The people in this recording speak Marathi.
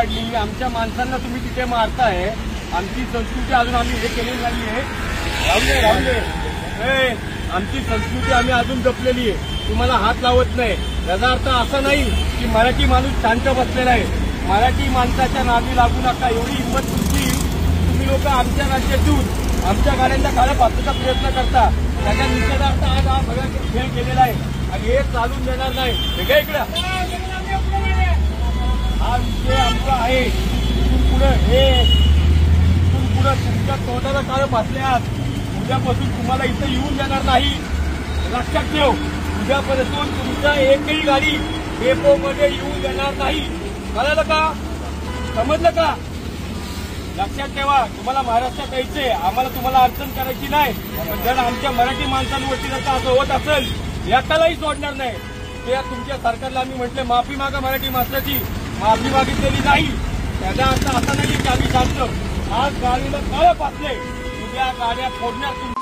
काढली, आमच्या माणसांना तुम्ही तिथे मारताय, आमची संस्कृती अजून आम्ही हे केलेली नाहीये. राहून दे. आमची संस्कृती आम्ही अजून जपलेली आहे, तुम्हाला हात लावत नाही. याचा अर्थ असा नाही की मराठी माणूस शांत बसलेला आहे. मराठी माणसाच्या नादी लागू नका, एवढी हिंमत तुमची. तुम्ही लोक आमच्या राज्यात येऊन आमच्या गाड्यांच्या काळ्या पाचचा प्रयत्न करता, त्याच्या निषेधार्थ आज हा सगळा खेळ केलेला आहे आणि हे चालून देणार नाही. हे काय इकडे हा विषय आमचा आहे. इथून पुढे तुमच्या तोंडाला काळं फासल्यात, उद्यापासून तुम्हाला इथं येऊन देणार नाही. लक्षात ठेव, उद्यापासून तुमच्या एकही गाडी डेपोमध्ये येऊन देणार नाही. कळलं का? समजलं का? लक्षात ठेवा, तुम्हाला महाराष्ट्रात यायचंय, आम्हाला तुम्हाला अडचण करायची नाही. पण जर आमच्या मराठी माणसांवरती जर असं होत असेल, याकालाही सोडणार नाही. ते तुमच्या सरकारला आम्ही म्हटले माफी मागा, मराठी माणसाची माफी मागितलेली नाही. त्याचा अर्थ असा नाही की आम्ही सांगतो आज गाडीला काळं फासले, उद्या गाड्या फोडण्यात